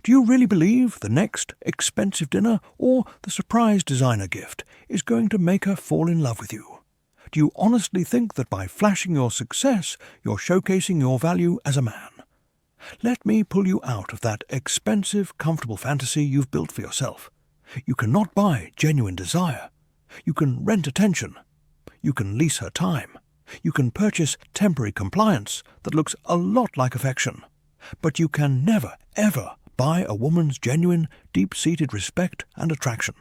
Do you really believe the next expensive dinner or the surprise designer gift is going to make her fall in love with you? Do you honestly think that by flashing your success, you're showcasing your value as a man? Let me pull you out of that expensive, comfortable fantasy you've built for yourself. You cannot buy genuine desire. You can rent attention. You can lease her time. You can purchase temporary compliance that looks a lot like affection. But you can never, ever buy a woman's genuine, deep-seated respect and attraction.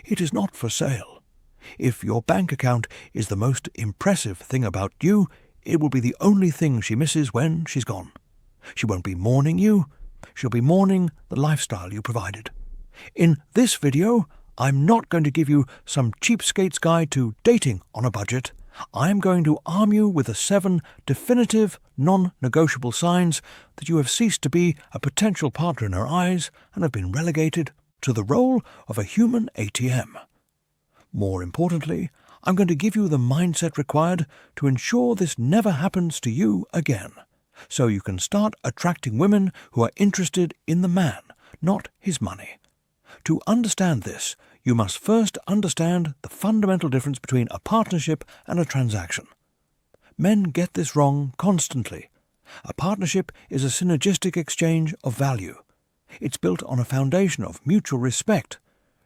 It is not for sale. If your bank account is the most impressive thing about you, it will be the only thing she misses when she's gone. She won't be mourning you. She'll be mourning the lifestyle you provided. In this video, I'm not going to give you some cheapskate's guide to dating on a budget. I'm going to arm you with the 7 definitive, non-negotiable signs that you have ceased to be a potential partner in her eyes and have been relegated to the role of a human ATM. More importantly, I'm going to give you the mindset required to ensure this never happens to you again, so you can start attracting women who are interested in the man, not his money. To understand this, you must first understand the fundamental difference between a partnership and a transaction. Men get this wrong constantly. A partnership is a synergistic exchange of value. It's built on a foundation of mutual respect,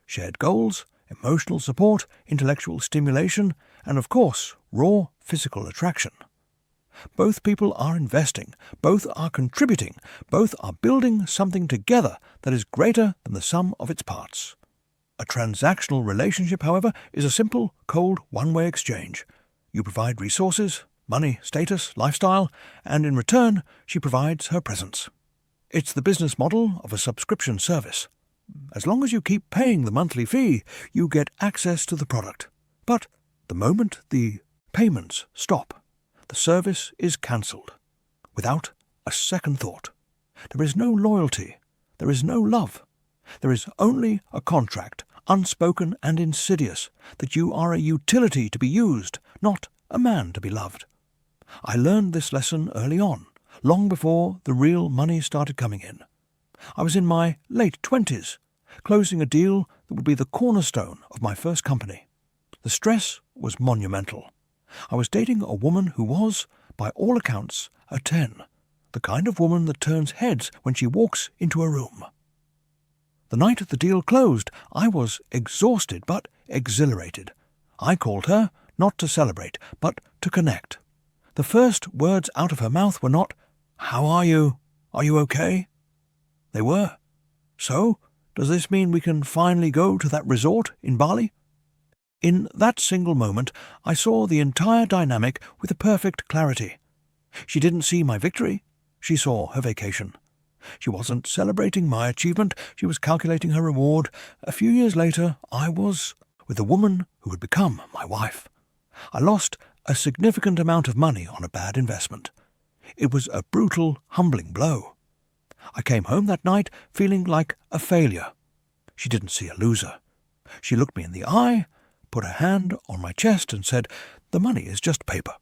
shared goals, emotional support, intellectual stimulation, and of course, raw physical attraction. Both people are investing, both are contributing, both are building something together that is greater than the sum of its parts. A transactional relationship, however, is a simple, cold, one-way exchange. You provide resources, money, status, lifestyle, and in return, she provides her presence. It's the business model of a subscription service. As long as you keep paying the monthly fee, you get access to the product. But the moment the payments stop, the service is cancelled, without a second thought. There is no loyalty. There is no love. There is only a contract, unspoken and insidious, that you are a utility to be used, not a man to be loved. I learned this lesson early on, long before the real money started coming in. I was in my late 20s, closing a deal that would be the cornerstone of my first company. The stress was monumental. I was dating a woman who was, by all accounts, a 10, the kind of woman that turns heads when she walks into a room. The night the deal closed, I was exhausted but exhilarated. I called her not to celebrate, but to connect. The first words out of her mouth were not, "How are you? Are you okay?" They were, "So, does this mean we can finally go to that resort in Bali?" In that single moment, I saw the entire dynamic with a perfect clarity. She didn't see my victory. She saw her vacation. She wasn't celebrating my achievement. She was calculating her reward. A few years later, I was with the woman who would become my wife. I lost a significant amount of money on a bad investment. It was a brutal, humbling blow. I came home that night feeling like a failure. She didn't see a loser. She looked me in the eye, put her hand on my chest and said, "The money is just paper.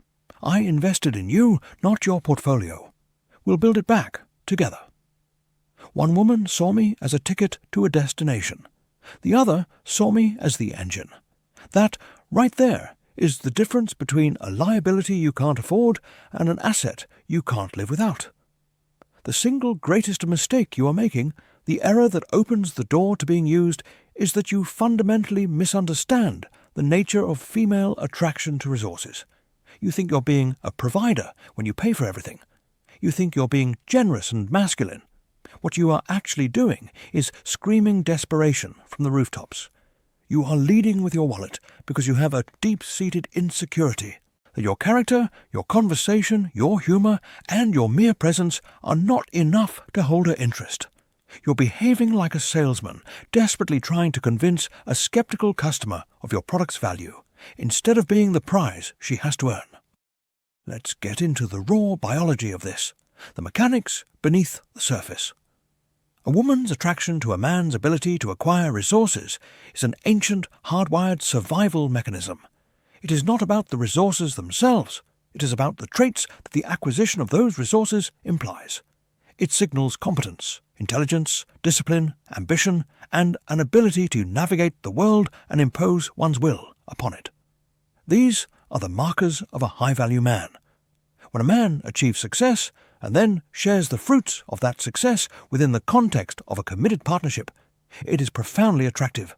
I invested in you, not your portfolio. We'll build it back, together." One woman saw me as a ticket to a destination. The other saw me as the engine. That, right there, is the difference between a liability you can't afford and an asset you can't live without. The single greatest mistake you are making, the error that opens the door to being used, is that you fundamentally misunderstand the nature of female attraction to resources. You think you're being a provider when you pay for everything. You think you're being generous and masculine. What you are actually doing is screaming desperation from the rooftops. You are leading with your wallet because you have a deep-seated insecurity that your character, your conversation, your humor, and your mere presence are not enough to hold her interest. You're behaving like a salesman, desperately trying to convince a skeptical customer of your product's value, instead of being the prize she has to earn. Let's get into the raw biology of this, the mechanics beneath the surface. A woman's attraction to a man's ability to acquire resources is an ancient, hardwired survival mechanism. It is not about the resources themselves. It is about the traits that the acquisition of those resources implies. It signals competence, intelligence, discipline, ambition, and an ability to navigate the world and impose one's will upon it. These are the markers of a high-value man. When a man achieves success and then shares the fruits of that success within the context of a committed partnership, it is profoundly attractive.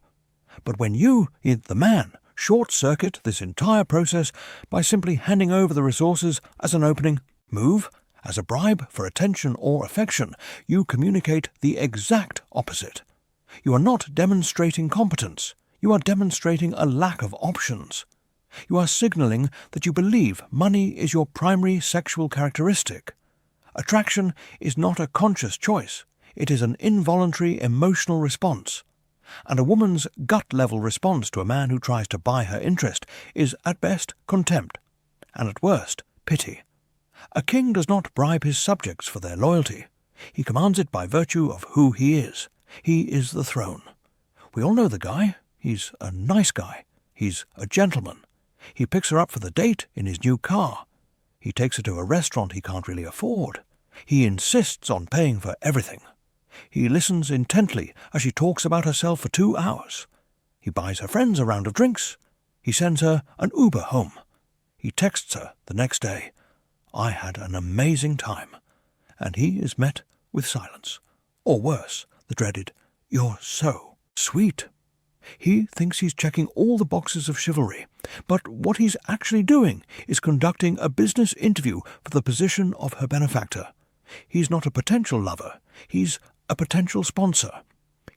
But when you, the man, short-circuit this entire process by simply handing over the resources as an opening move, as a bribe for attention or affection, you communicate the exact opposite. You are not demonstrating competence. You are demonstrating a lack of options. You are signaling that you believe money is your primary sexual characteristic. Attraction is not a conscious choice. It is an involuntary emotional response. And a woman's gut-level response to a man who tries to buy her interest is at best contempt, and at worst pity. A king does not bribe his subjects for their loyalty. He commands it by virtue of who he is. He is the throne. We all know the guy. He's a nice guy. He's a gentleman. He picks her up for the date in his new car. He takes her to a restaurant he can't really afford. He insists on paying for everything. He listens intently as she talks about herself for 2 hours. He buys her friends a round of drinks. He sends her an Uber home. He texts her the next day, "I had an amazing time." And he is met with silence. Or worse, the dreaded, "You're so sweet." He thinks he's checking all the boxes of chivalry, but what he's actually doing is conducting a business interview for the position of her benefactor. He's not a potential lover. He's a potential sponsor.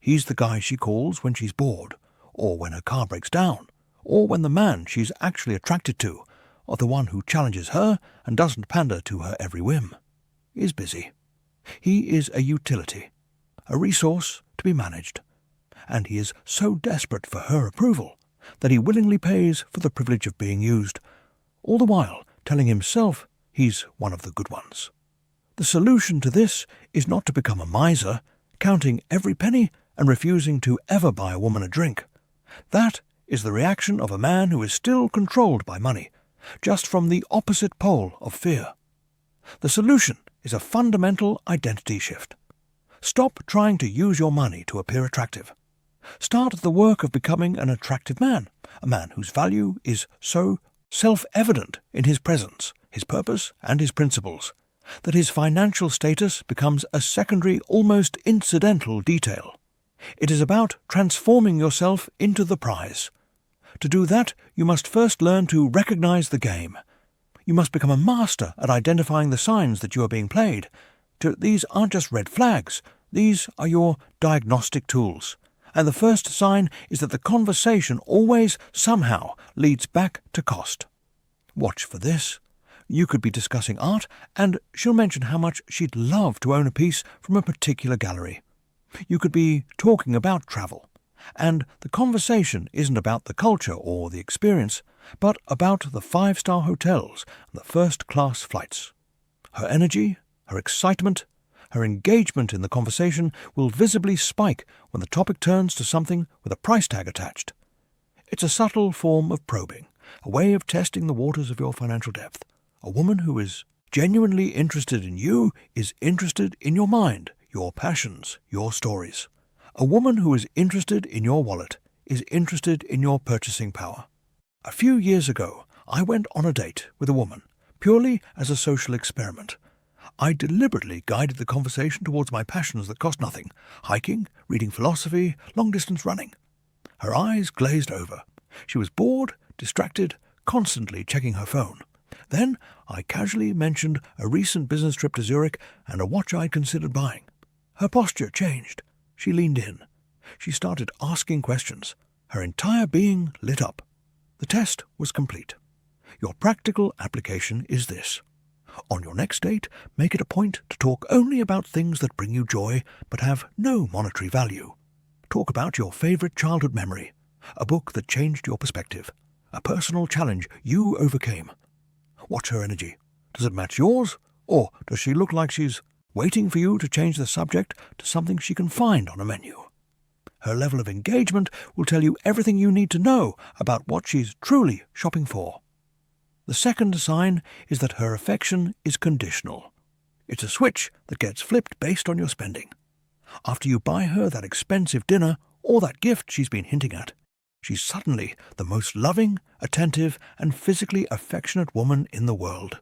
He's the guy she calls when she's bored, or when her car breaks down, or when the man she's actually attracted to, or the one who challenges her and doesn't pander to her every whim, is busy. He is a utility, a resource to be managed, and he is so desperate for her approval that he willingly pays for the privilege of being used, all the while telling himself he's one of the good ones. The solution to this is not to become a miser, counting every penny and refusing to ever buy a woman a drink. That is the reaction of a man who is still controlled by money, just from the opposite pole of fear. The solution is a fundamental identity shift. Stop trying to use your money to appear attractive. Start the work of becoming an attractive man, a man whose value is so self-evident in his presence, his purpose, and his principles, that his financial status becomes a secondary, almost incidental detail. It is about transforming yourself into the prize. To do that, you must first learn to recognize the game. You must become a master at identifying the signs that you are being played. These aren't just red flags. These are your diagnostic tools. And the first sign is that the conversation always, somehow, leads back to cost. Watch for this. You could be discussing art, and she'll mention how much she'd love to own a piece from a particular gallery. You could be talking about travel, and the conversation isn't about the culture or the experience, but about the 5-star hotels and the first-class flights. Her energy, her excitement, her engagement in the conversation will visibly spike when the topic turns to something with a price tag attached. It's a subtle form of probing, a way of testing the waters of your financial depth. A woman who is genuinely interested in you is interested in your mind, your passions, your stories. A woman who is interested in your wallet is interested in your purchasing power. A few years ago, I went on a date with a woman, purely as a social experiment. I deliberately guided the conversation towards my passions that cost nothing: hiking, reading philosophy, long-distance running. Her eyes glazed over. She was bored, distracted, constantly checking her phone. Then I casually mentioned a recent business trip to Zurich and a watch I'd considered buying. Her posture changed. She leaned in. She started asking questions. Her entire being lit up. The test was complete. Your practical application is this. On your next date, make it a point to talk only about things that bring you joy but have no monetary value. Talk about your favorite childhood memory, a book that changed your perspective, a personal challenge you overcame. Watch her energy. Does it match yours? Or does she look like she's waiting for you to change the subject to something she can find on a menu? Her level of engagement will tell you everything you need to know about what she's truly shopping for. The second sign is that her affection is conditional. It's a switch that gets flipped based on your spending. After you buy her that expensive dinner or that gift she's been hinting at, she's suddenly the most loving, attentive, and physically affectionate woman in the world.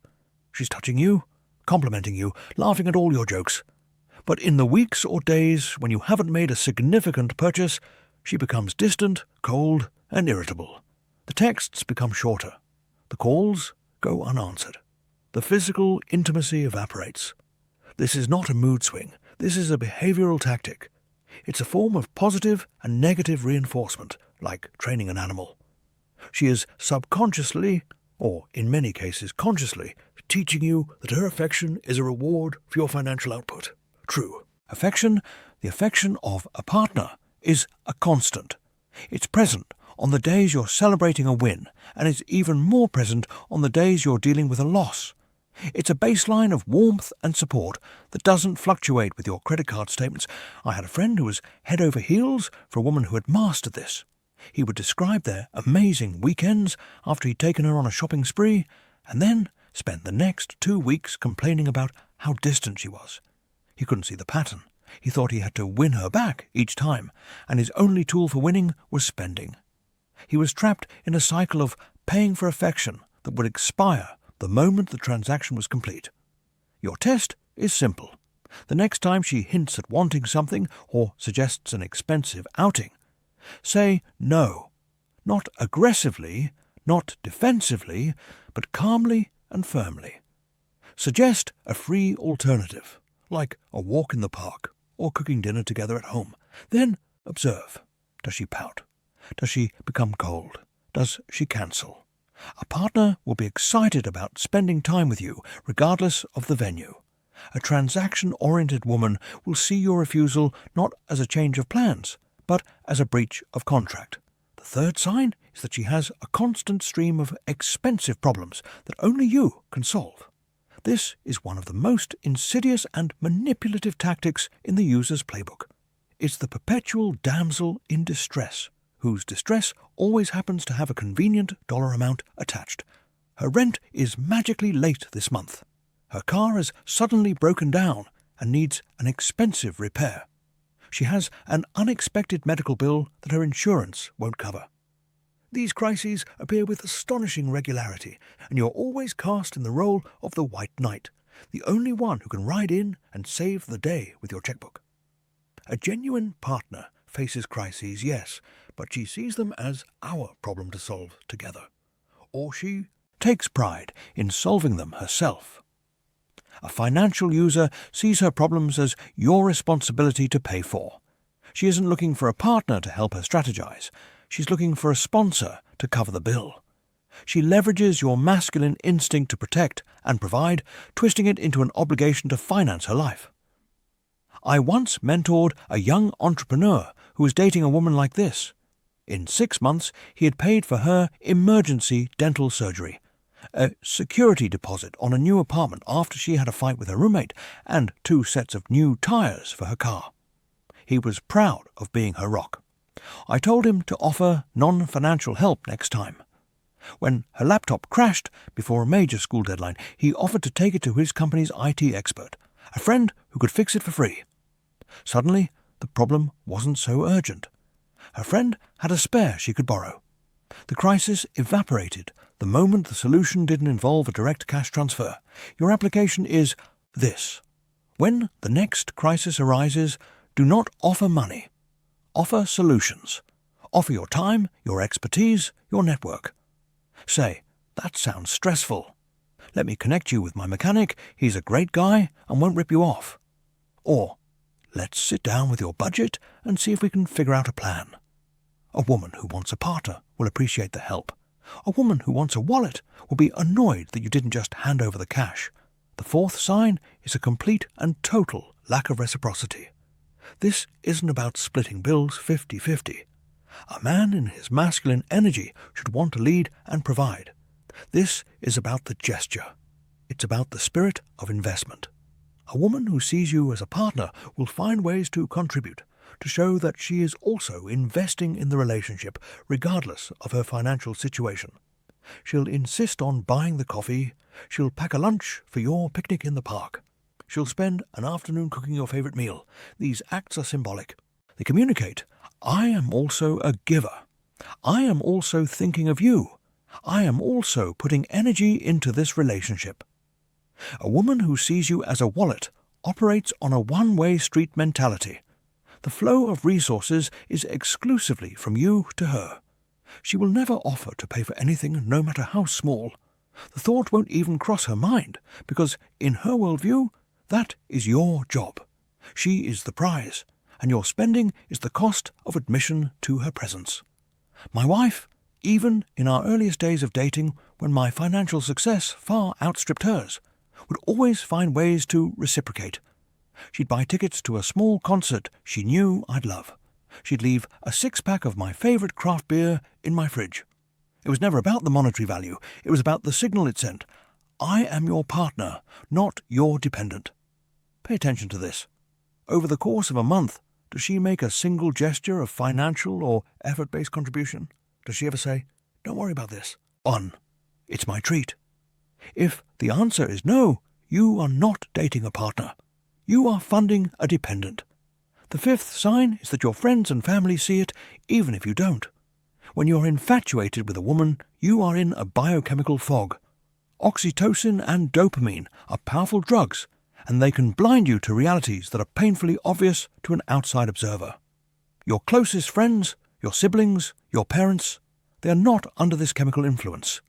She's touching you, complimenting you, laughing at all your jokes. But in the weeks or days when you haven't made a significant purchase, she becomes distant, cold, and irritable. The texts become shorter. The calls go unanswered. The physical intimacy evaporates. This is not a mood swing. This is a behavioral tactic. It's a form of positive and negative reinforcement, like training an animal. She is subconsciously, or in many cases consciously, teaching you that her affection is a reward for your financial output. True. Affection, the affection of a partner, is a constant. It's present on the days you're celebrating a win, and it's even more present on the days you're dealing with a loss. It's a baseline of warmth and support that doesn't fluctuate with your credit card statements. I had a friend who was head over heels for a woman who had mastered this. He would describe their amazing weekends after he'd taken her on a shopping spree, and then spend the next 2 weeks complaining about how distant she was. He couldn't see the pattern. He thought he had to win her back each time, and his only tool for winning was spending. He was trapped in a cycle of paying for affection that would expire the moment the transaction was complete. Your test is simple. The next time she hints at wanting something or suggests an expensive outing, say no, not aggressively, not defensively, but calmly and firmly. Suggest a free alternative, like a walk in the park or cooking dinner together at home. Then observe. Does she pout? Does she become cold? Does she cancel? A partner will be excited about spending time with you, regardless of the venue. A transaction-oriented woman will see your refusal not as a change of plans, but as a breach of contract. The third sign is that she has a constant stream of expensive problems that only you can solve. This is one of the most insidious and manipulative tactics in the user's playbook. It's the perpetual damsel in distress, whose distress always happens to have a convenient dollar amount attached. Her rent is magically late this month. Her car has suddenly broken down and needs an expensive repair. She has an unexpected medical bill that her insurance won't cover. These crises appear with astonishing regularity, and you're always cast in the role of the White Knight, the only one who can ride in and save the day with your checkbook. A genuine partner faces crises, yes, but she sees them as our problem to solve together. Or she takes pride in solving them herself. A financial user sees her problems as your responsibility to pay for. She isn't looking for a partner to help her strategize. She's looking for a sponsor to cover the bill. She leverages your masculine instinct to protect and provide, twisting it into an obligation to finance her life. I once mentored a young entrepreneur who was dating a woman like this. In 6 months, he had paid for her emergency dental surgery, a security deposit on a new apartment after she had a fight with her roommate, and 2 sets of new tires for her car. He was proud of being her rock. I told him to offer non-financial help next time. When her laptop crashed before a major school deadline, he offered to take it to his company's IT expert, a friend who could fix it for free. Suddenly, the problem wasn't so urgent. Her friend had a spare she could borrow. The crisis evaporated the moment the solution didn't involve a direct cash transfer. Your application is this. When the next crisis arises, do not offer money. Offer solutions. Offer your time, your expertise, your network. Say, that sounds stressful. Let me connect you with my mechanic. He's a great guy and won't rip you off. Or, let's sit down with your budget and see if we can figure out a plan. A woman who wants a partner will appreciate the help. A woman who wants a wallet will be annoyed that you didn't just hand over the cash. The fourth sign is a complete and total lack of reciprocity. This isn't about splitting bills 50-50. A man in his masculine energy should want to lead and provide. This is about the gesture. It's about the spirit of investment. A woman who sees you as a partner will find ways to contribute, to show that she is also investing in the relationship, regardless of her financial situation. She'll insist on buying the coffee. She'll pack a lunch for your picnic in the park. she'll spend an afternoon cooking your favorite meal. These acts are symbolic. They communicate, I am also a giver. I am also thinking of you. I am also putting energy into this relationship. A woman who sees you as a wallet operates on a one-way street mentality. The flow of resources is exclusively from you to her. She will never offer to pay for anything, no matter how small. The thought won't even cross her mind, because in her worldview, that is your job. She is the prize, and your spending is the cost of admission to her presence. My wife, even in our earliest days of dating, when my financial success far outstripped hers, would always find ways to reciprocate. She'd buy tickets to a small concert she knew I'd love. She'd leave a six-pack of my favourite craft beer in my fridge. It was never about the monetary value. It was about the signal it sent. I am your partner, not your dependent. Pay attention to this. Over the course of a month, does she make a single gesture of financial or effort-based contribution? Does she ever say, don't worry about this? 1. It's my treat. If the answer is no, you are not dating a partner. You are funding a dependent. The 5th sign is that your friends and family see it, even if you don't. When you're infatuated with a woman, you are in a biochemical fog. Oxytocin and dopamine are powerful drugs, and they can blind you to realities that are painfully obvious to an outside observer. Your closest friends, your siblings, your parents, they are not under this chemical influence.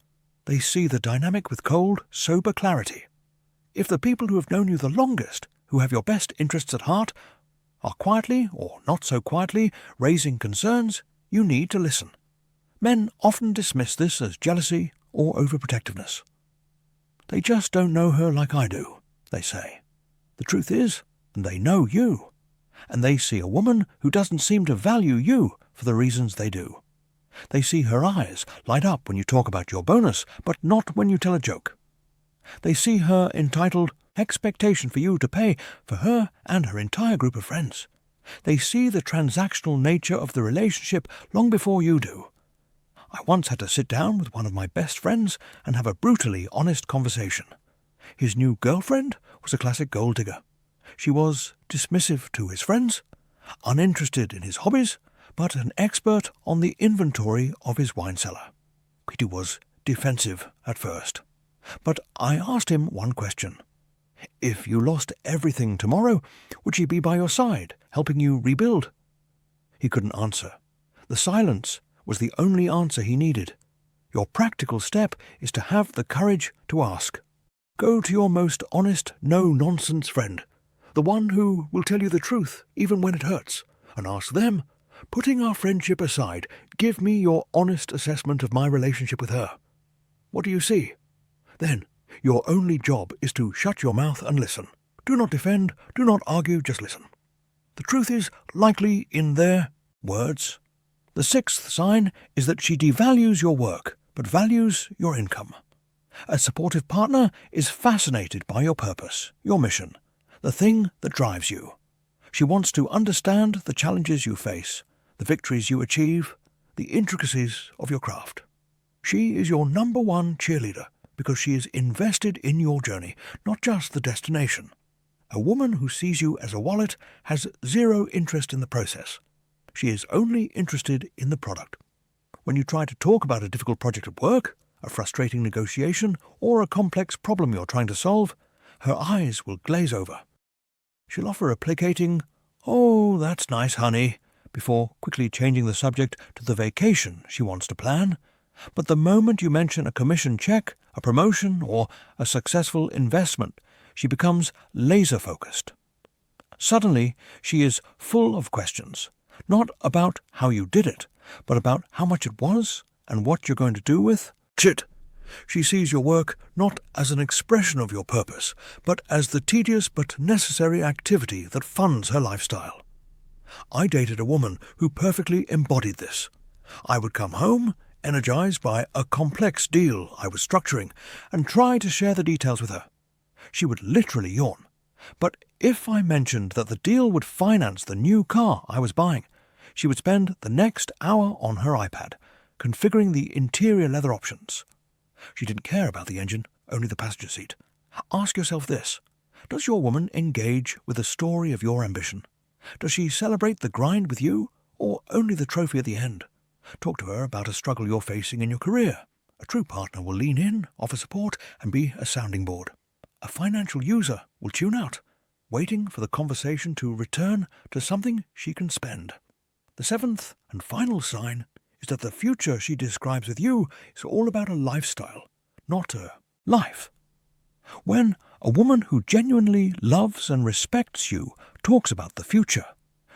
They see the dynamic with cold, sober clarity. If the people who have known you the longest, who have your best interests at heart, are quietly, or not so quietly, raising concerns, you need to listen. Men often dismiss this as jealousy or overprotectiveness. They just don't know her like I do, they say. The truth is, they know you, and they see a woman who doesn't seem to value you for the reasons they do. They see her eyes light up when you talk about your bonus, but not when you tell a joke. They see her entitled expectation for you to pay for her and her entire group of friends. They see the transactional nature of the relationship long before you do. I once had to sit down with one of my best friends and have a brutally honest conversation. His new girlfriend was a classic gold digger. She was dismissive to his friends, uninterested in his hobbies, but an expert on the inventory of his wine cellar. He was defensive at first. But I asked him one question. If you lost everything tomorrow, would she be by your side, helping you rebuild? He couldn't answer. The silence was the only answer he needed. Your practical step is to have the courage to ask. Go to your most honest, no-nonsense friend, the one who will tell you the truth even when it hurts, and ask them, putting our friendship aside, give me your honest assessment of my relationship with her. What do you see? Then, your only job is to shut your mouth and listen. Do not defend, do not argue, just listen. The truth is likely in their words. The 6th sign is that she devalues your work, but values your income. A supportive partner is fascinated by your purpose, your mission, the thing that drives you. She wants to understand the challenges you face, the victories you achieve, the intricacies of your craft. She is your number one cheerleader because she is invested in your journey, not just the destination. A woman who sees you as a wallet has zero interest in the process. She is only interested in the product. When you try to talk about a difficult project at work, a frustrating negotiation, or a complex problem you're trying to solve, her eyes will glaze over. She'll offer a placating, "Oh, that's nice, honey," before quickly changing the subject to the vacation she wants to plan. But the moment you mention a commission check, a promotion, or a successful investment, she becomes laser-focused. Suddenly, she is full of questions, not about how you did it, but about how much it was and what you're going to do with it. She sees your work not as an expression of your purpose, but as the tedious but necessary activity that funds her lifestyle. I dated a woman who perfectly embodied this. I would come home, energized by a complex deal I was structuring, and try to share the details with her. She would literally yawn. But if I mentioned that the deal would finance the new car I was buying, she would spend the next hour on her iPad, configuring the interior leather options. She didn't care about the engine, only the passenger seat. Ask yourself this. Does your woman engage with the story of your ambition? Does she celebrate the grind with you, or only the trophy at the end? Talk to her about a struggle you're facing in your career. A true partner will lean in, offer support, and be a sounding board. A financial user will tune out, waiting for the conversation to return to something she can spend. The seventh and final sign is that the future she describes with you is all about a lifestyle, not a life. When a woman who genuinely loves and respects you talks about the future,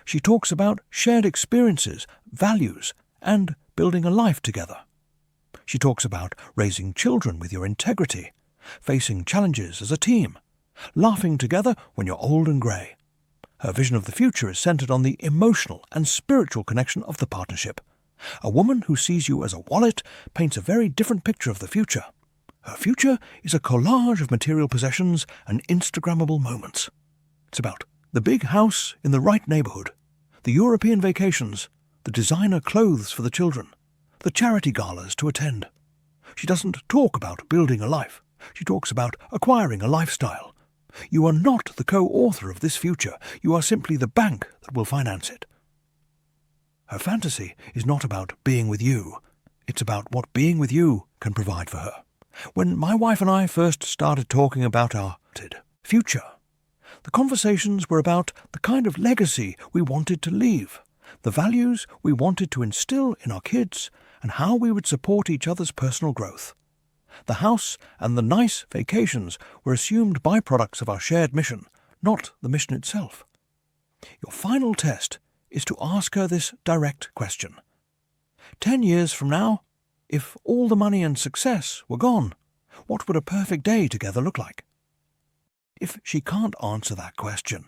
she talks about shared experiences, values, and building a life together. She talks about raising children with your integrity, facing challenges as a team, laughing together when you're old and grey. Her vision of the future is centered on the emotional and spiritual connection of the partnership. A woman who sees you as a wallet paints a very different picture of the future. Her future is a collage of material possessions and Instagrammable moments. It's about the big house in the right neighbourhood, the European vacations, the designer clothes for the children, the charity galas to attend. She doesn't talk about building a life. She talks about acquiring a lifestyle. You are not the co-author of this future. You are simply the bank that will finance it. Her fantasy is not about being with you. It's about what being with you can provide for her. When my wife and I first started talking about our future, the conversations were about the kind of legacy we wanted to leave, the values we wanted to instill in our kids, and how we would support each other's personal growth. The house and the nice vacations were assumed byproducts of our shared mission, not the mission itself. Your final test is to ask her this direct question. 10 years from now, if all the money and success were gone, what would a perfect day together look like? If she can't answer that question,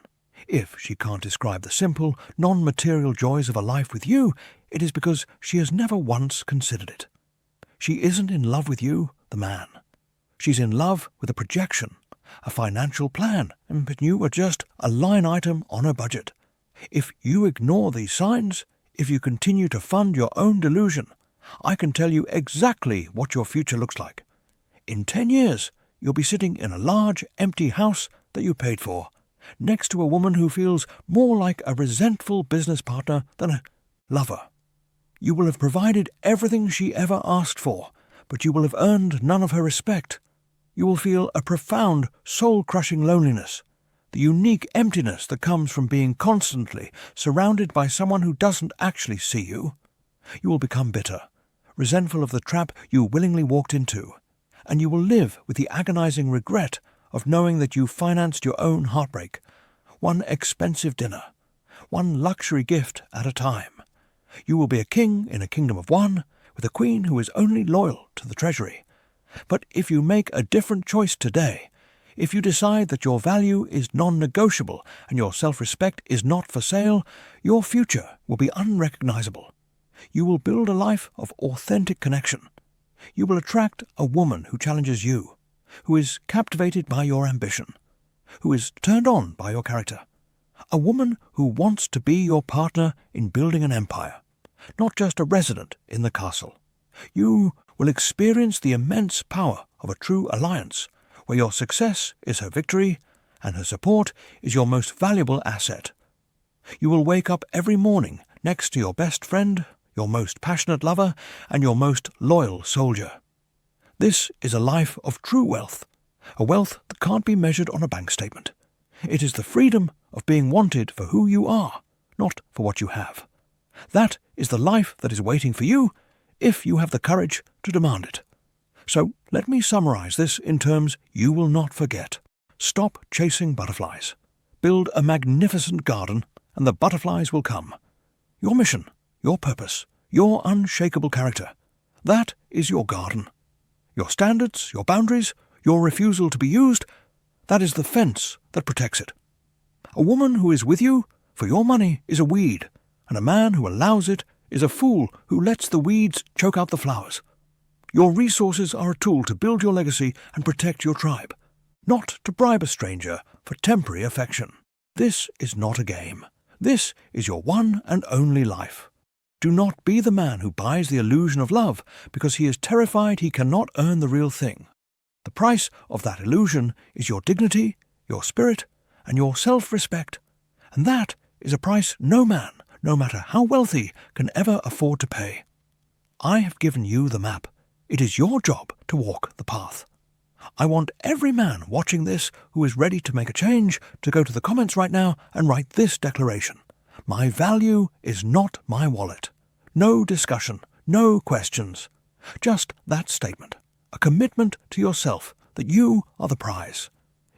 if she can't describe the simple, non-material joys of a life with you, it is because she has never once considered it. She isn't in love with you, the man. She's in love with a projection, a financial plan, and you are just a line item on her budget. If you ignore these signs, if you continue to fund your own delusion, I can tell you exactly what your future looks like. In 10 years, you'll be sitting in a large, empty house that you paid for, next to a woman who feels more like a resentful business partner than a lover. You will have provided everything she ever asked for, but you will have earned none of her respect. You will feel a profound, soul-crushing loneliness, the unique emptiness that comes from being constantly surrounded by someone who doesn't actually see you. You will become bitter, resentful of the trap you willingly walked into, and you will live with the agonizing regret of knowing that you financed your own heartbreak, one expensive dinner, one luxury gift at a time. You will be a king in a kingdom of one, with a queen who is only loyal to the treasury. But if you make a different choice today, if you decide that your value is non-negotiable and your self-respect is not for sale, your future will be unrecognizable. You will build a life of authentic connection. You will attract a woman who challenges you, who is captivated by your ambition, who is turned on by your character. A woman who wants to be your partner in building an empire, not just a resident in the castle. You will experience the immense power of a true alliance, where your success is her victory and her support is your most valuable asset. You will wake up every morning next to your best friend, your most passionate lover, and your most loyal soldier. This is a life of true wealth, a wealth that can't be measured on a bank statement. It is the freedom of being wanted for who you are, not for what you have. That is the life that is waiting for you, if you have the courage to demand it. So let me summarize this in terms you will not forget. Stop chasing butterflies. Build a magnificent garden, and the butterflies will come. Your mission, your purpose, your unshakable character. That is your garden. Your standards, your boundaries, your refusal to be used, that is the fence that protects it. A woman who is with you for your money is a weed, and a man who allows it is a fool who lets the weeds choke out the flowers. Your resources are a tool to build your legacy and protect your tribe, not to bribe a stranger for temporary affection. This is not a game. This is your one and only life. Do not be the man who buys the illusion of love because he is terrified he cannot earn the real thing. The price of that illusion is your dignity, your spirit, and your self-respect. And that is a price no man, no matter how wealthy, can ever afford to pay. I have given you the map. It is your job to walk the path. I want every man watching this who is ready to make a change to go to the comments right now and write this declaration. My value is not my wallet. No discussion, no questions. Just that statement. A commitment to yourself that you are the prize.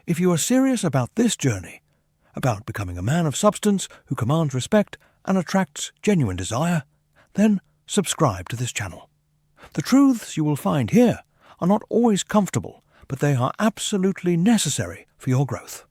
If you are serious about this journey, about becoming a man of substance who commands respect and attracts genuine desire, then subscribe to this channel. The truths you will find here are not always comfortable, but they are absolutely necessary for your growth.